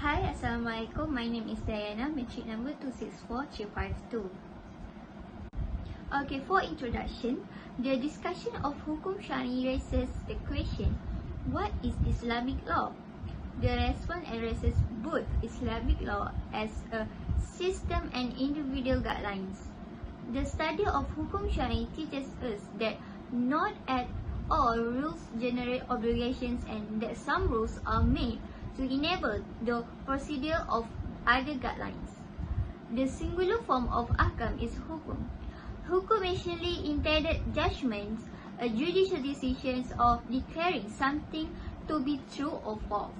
Hi, Assalamualaikum. My name is Dayana, matric number 264352. Okay, for introduction, the discussion of hukum syar'i raises the question, what is Islamic law? The response addresses both Islamic law as a system and individual guidelines. The study of hukum syar'i teaches us that not at all rules generate obligations and that some rules are made to enable the procedure of other guidelines. The singular form of ahkam is hukum. Hukum actually intended judgments, judicial decisions of declaring something to be true or false.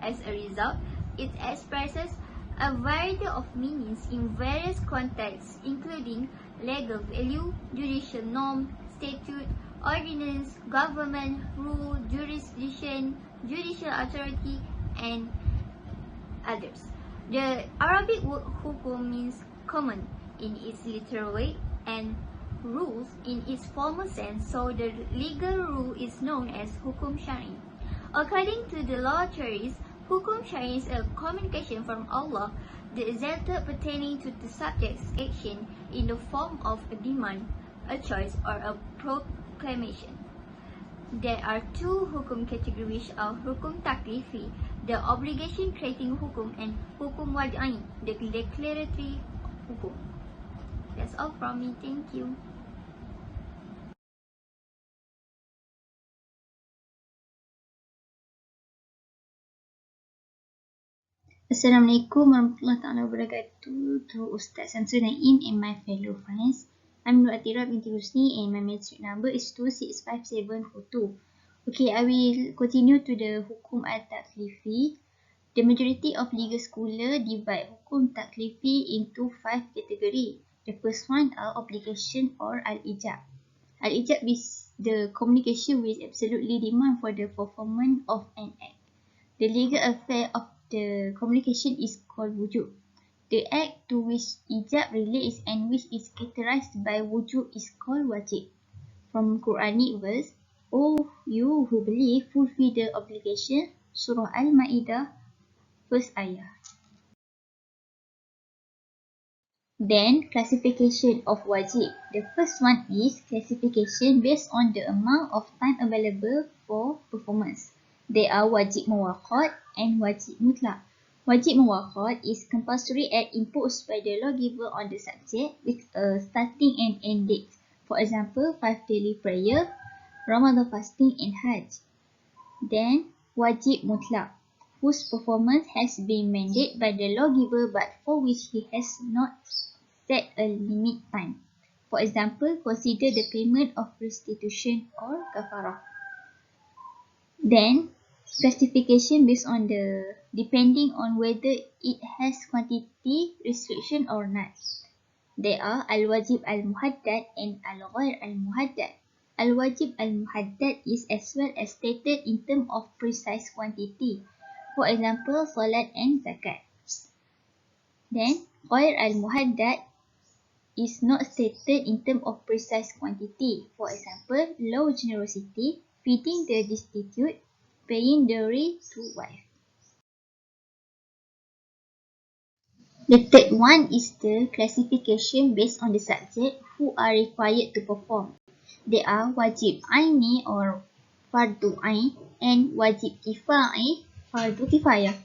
As a result, it expresses a variety of meanings in various contexts, including legal value, judicial norm, statute, ordinance, government, rule, jurisdiction, judicial authority, and others. The Arabic word hukum means common in its literal way and rules in its formal sense, so the legal rule is known as hukum syar'i. According to the law theories, hukum syar'i is a communication from Allah, the exalted pertaining to the subject's action in the form of a demand, a choice, or a proclamation. There are two hukum categories of hukum taklifi, the obligation creating hukum, and hukum Wad'I, the declaratory hukum. That's all from me. Thank you. Assalamualaikum warahmatullahi wabarakatuh to Ustaz Samsul Naim and my fellow friends. I'm ATHIRAH binti RUSLI and my matric number is 265742. Okay, I will continue to the hukum al-taklifi. The majority of legal scholars divide hukum taklifi into 5 categories. The first one are obligation or al-ijab. Al-ijab is the communication with absolutely demand for the performance of an act. The legal affair of the communication is called wujub. The act to which ijab relates and which is characterized by wujub is called wajib. From Quranic verse, O you who believe, fulfill the obligation. Surah Al-Ma'idah, first ayah. Then, classification of wajib. The first one is classification based on the amount of time available for performance. They are wajib muwaqqat and wajib mutlaq. Wajib muwaqqat is compulsory act imposed by the lawgiver on the subject with a starting and end date. For example, 5 daily prayer, Ramadan fasting and Hajj. Then, wajib mutlaq, whose performance has been mandated by the lawgiver but for which he has not set a limit time. For example, consider the payment of restitution or kafarah. Then, classification based on the depending on whether it has quantity restriction or not. They are al-wajib al-muhaddad and al-ghair al-muhaddad. Al-wajib al-muhaddad is as well as stated in terms of precise quantity. For example, salat and zakat. Then, ghair al-muhaddad is not stated in terms of precise quantity. For example, low generosity, feeding the destitute, paying dowry to wife. The third one is the classification based on the subject who are required to perform. They are wajib aini or fardu ain and wajib kifai, fardu kifayah.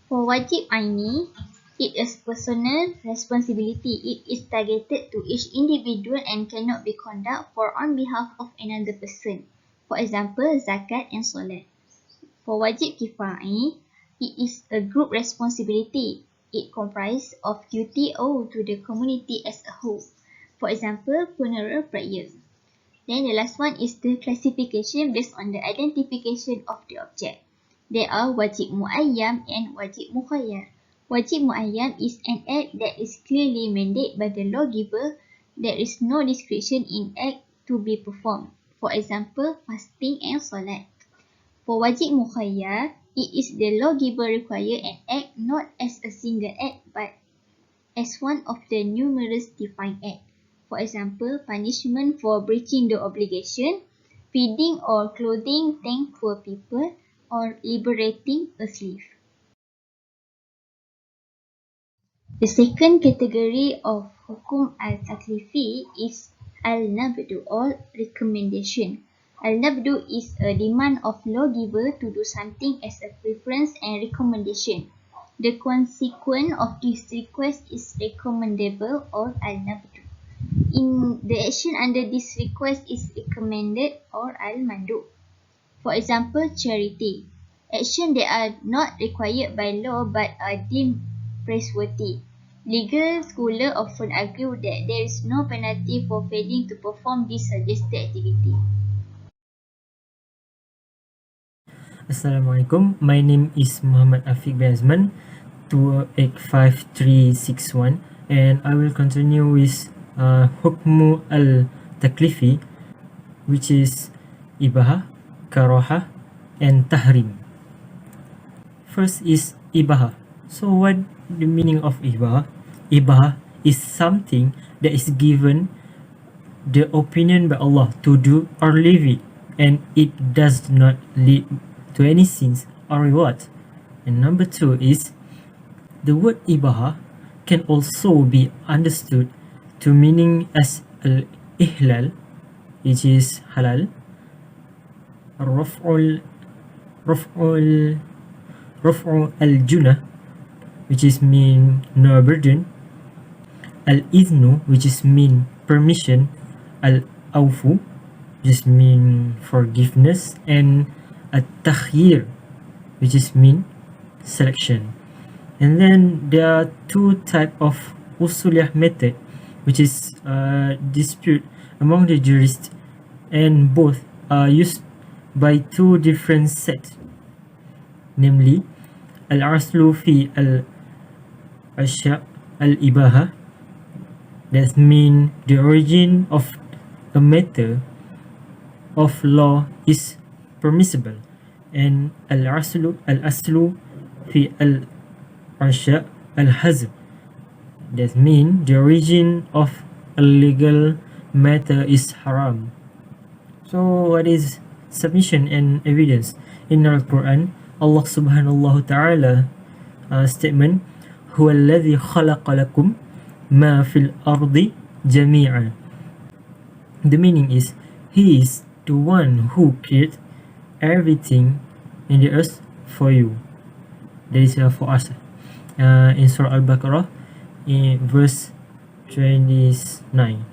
For wajib aini, it is personal responsibility. It is targeted to each individual and cannot be conducted for on behalf of another person. For example, zakat and solat. For wajib kifai, it is a group responsibility. It comprises of duty owed to the community as a whole. For example, funeral prayer. Then the last one is the classification based on the identification of the object. They are wajib muayyam and wajib mukhayyar. Wajib muayyam is an act that is clearly mandated by the lawgiver. There is no discretion in act to be performed. For example, fasting and salat. For wajib mukhayyar, it is the lawgiver require an act not as a single act but as one of the numerous defined acts. For example, punishment for breaching the obligation, feeding or clothing 10 poor people, or liberating a slave. The second category of hukum al-taklifi is al-nabdu or recommendation. Al-nabdu is a demand of lawgiver to do something as a preference and recommendation. The consequence of this request is recommendable or al-nabdu. In the action under this request is recommended or al-mandu. For example, charity. Action that are not required by law but are deemed praiseworthy. Legal scholars often argue that there is no penalty for failing to perform this suggested activity. Assalamualaikum. My name is Muhammad Afiq bin AZMAN 285361 and I will continue with Hukmu al-Taklifi, which is Ibaha, Karaha and Tahrim. First is Ibaha. So what the meaning of Ibaha? Ibaha is something that is given the opinion by Allah to do or leave it, and it does not lead to any sins or reward. And number two is the word Ibaha can also be understood to meaning as al-ihlal, which is halal, raf'u al-junah, which is mean no burden, al-idhnu, which is mean permission, al-awfu, which is mean forgiveness, and at-takhyir, which is mean selection. And then there are two types of usuliyah method, which is dispute among the jurists, and both are used by two different sets, namely al-aslu fi al-ashya al-ibaha, that mean the origin of a matter of law is permissible, and al-aslu fi al-ashya al-hazb, that mean the origin of a legal matter is haram. So what is submission and evidence? In the Quran, Allah subhanahu wa ta'ala statement, huwa alladhi khalaqa lakum ma fil ardi jami'an. The meaning is, he is the one who created everything in the earth for you. That is for us. In Surah Al-Baqarah, in verse 29.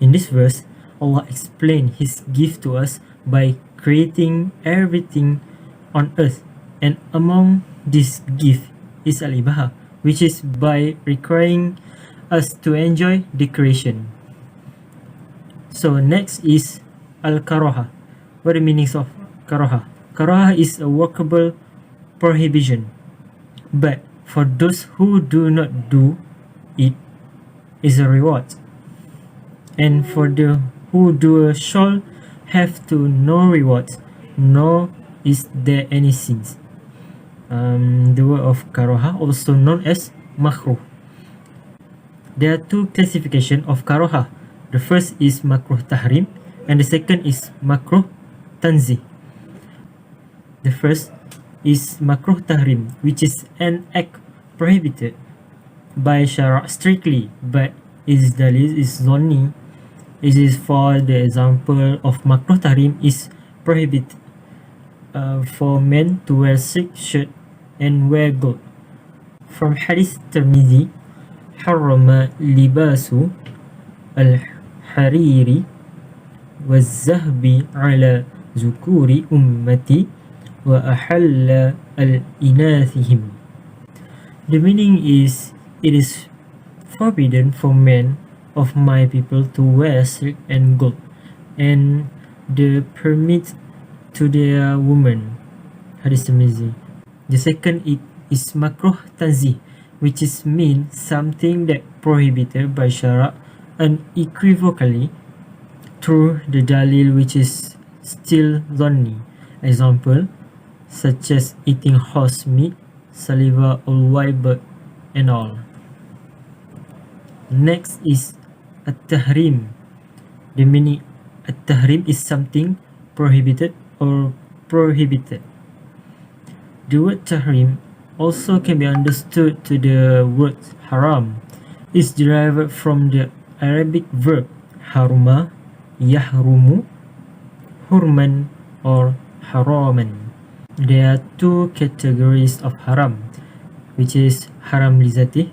In this verse, Allah explained His gift to us by creating everything on earth, and among this gift is al-ibaha, which is by requiring us to enjoy the creation. So next is al-karaha. What are the meanings of karaha? Karaha is a workable prohibition, but for those who do not do it is a reward, and for the who do shall have to no reward, nor is there any sins. The word of karaha, also known as makruh. There are two classifications of karaha. The first is makruh tahrim, and the second is makruh tanzih. The first is makruh tahrim, which is an act prohibited by Shara strictly, but its dalil is zonni. It is for the example of makruh tahrim is prohibited for men to wear silk shirt and wear gold. From Hadith Tirmidhi, harrama libasu al-hariri wal-zahbi ala zukuri ummati wa ahalla al-inathihim. The meaning is, it is forbidden for men of my people to wear silk and gold, and the permit to their women. Hadith Tirmidhi. The second is makruh tanzih, which is mean something that prohibited by Shara unequivocally through the dalil, which is still zonni. Example such as eating horse meat, saliva or white bird, and all. Next is at-tahrim. The meaning at-tahrim is something prohibited or prohibited. The word tahrim also can be understood to the word haram. It's derived from the Arabic verb haruma, yahrumu, hurman, or haraman. There are two categories of haram, which is haram lizati,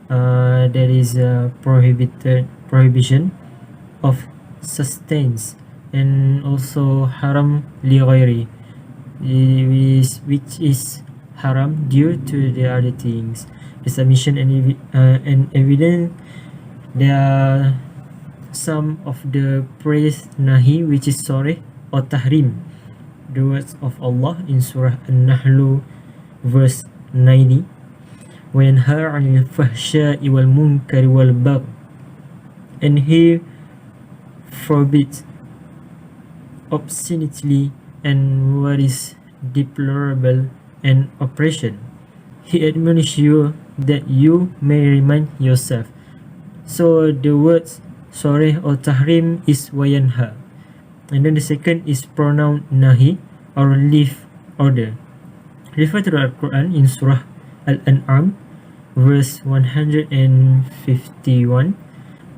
that is prohibition of sustains, and also haram li ghairi, which is haram due to the other things. The submission and evidence, there are some of the praise nahi, which is sorry or tahrim, the words of Allah in Surah An-Nahl verse 90, وَيَنْهَى عَنِ الْفَحْشَاءِ وَالْمُنْكَرِ وَالْبَغْيِ, and He forbids obscenity and what is deplorable and oppression. He admonishes you that you may remind yourself. So the words sorry or tahrim is wayanha. And then the second is pronoun nahi or leave order. Refer to the Quran in Surah Al-An'am verse 151.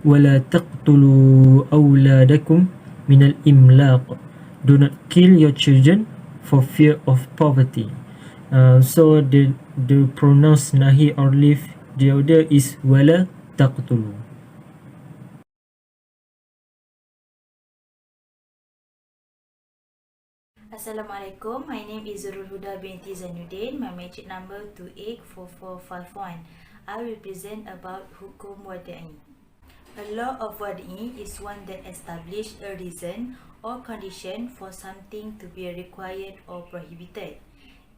وَلَا تَقْتُلُوا أَوْلَادَكُمْ مِنَ الْإِمْلَاقِ, do not kill your children for fear of poverty. So the pronouns nahi or leave the order is وَلَا تَقْتُلُوا. Assalamualaikum, my name is ZURULHUDAH binti ZAINUDIN. My metric number 284451. I will present about Hukum Wadh'I. A law of Wadh'I is one that establishes a reason or condition for something to be required or prohibited.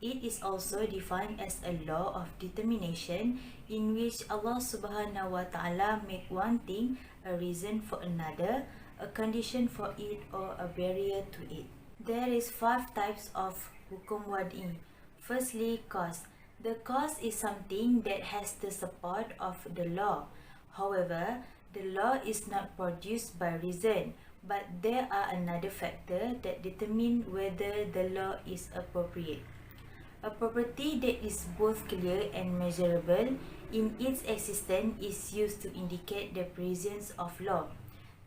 It is also defined as a law of determination in which Allah Subhanahu wa Ta'ala make one thing a reason for another, a condition for it, or a barrier to it. There is 5 types of Hukum Wadh'I. Firstly, cause. The cause is something that has the support of the law. However, the law is not produced by reason, but there are another factor that determine whether the law is appropriate. A property that is both clear and measurable in its existence is used to indicate the presence of law.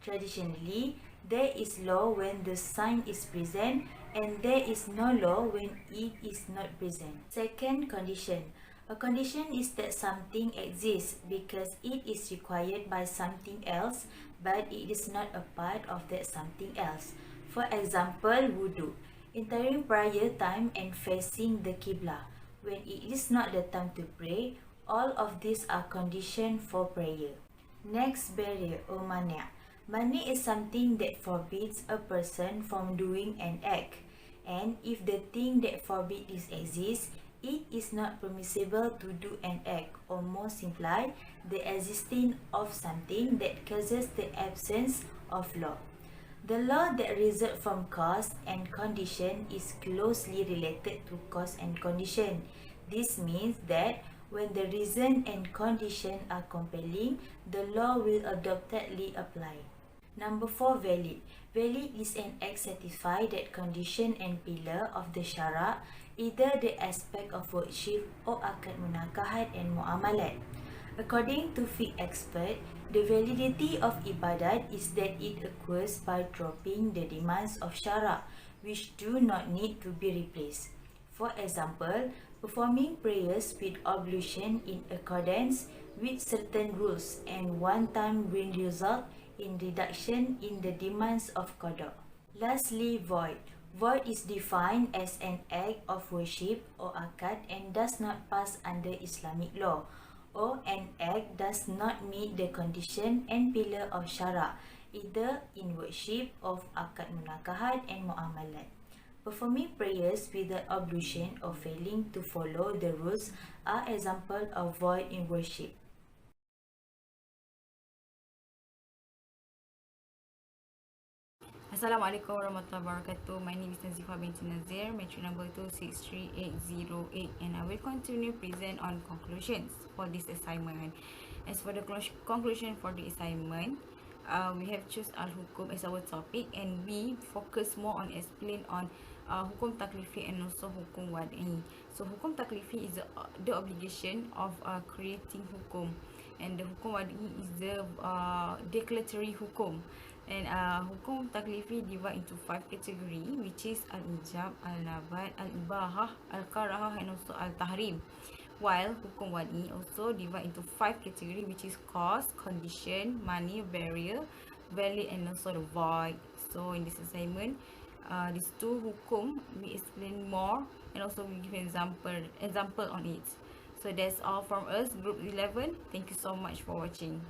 Traditionally, there is law when the sign is present, and there is no law when it is not present. Second condition. A condition is that something exists because it is required by something else, but it is not a part of that something else. For example, wudu. Entering prayer time and facing the Qibla. When it is not the time to pray, all of these are conditions for prayer. Next, barrier or mani'. Mani' is something that forbids a person from doing an act, and if the thing that forbids exists, it is not permissible to do an act, or more simply, the existence of something that causes the absence of law. The law that results from cause and condition is closely related to cause and condition. This means that when the reason and condition are compelling, the law will adoptedly apply. Number 4, valid. Valid is an act satisfy that condition and pillar of the syara, either the aspect of worship or akad munakahat and muamalat. According to fiqh expert, the validity of ibadat is that it occurs by dropping the demands of syara, which do not need to be replaced. For example, performing prayers with ablution in accordance with certain rules and one time will result in reduction in the demands of qada. Lastly, void. Void is defined as an act of worship or akad and does not pass under Islamic law, or an act does not meet the condition and pillar of syara, either in worship of akad munakahat and muamalat. Performing prayers without ablution or failing to follow the rules are examples of void in worship. Assalamualaikum warahmatullahi wabarakatuh. My name is Nazifah binti Nazir, metric number 263808, and I will continue present on conclusions for this assignment. As for the conclusion for the assignment, we have choose Al-HUKM as our topic, and we focus more on explain on hukum taklifi and also hukum wad'i. So hukum taklifi is the obligation of creating hukum, and the hukum wad'i is the declaratory hukum. And hukum taklifi divide into 5 category, which is al-ijab, al-nabat, al-ibahah, al-karahah, and also al-tahrim. While hukum wad'i also divide into 5 category, which is cause, condition, money, barrier, valid, and also the void. So in this assignment, these two hukum we explain more, and also we give example on it. So that's all from us, group 11. Thank you so much for watching.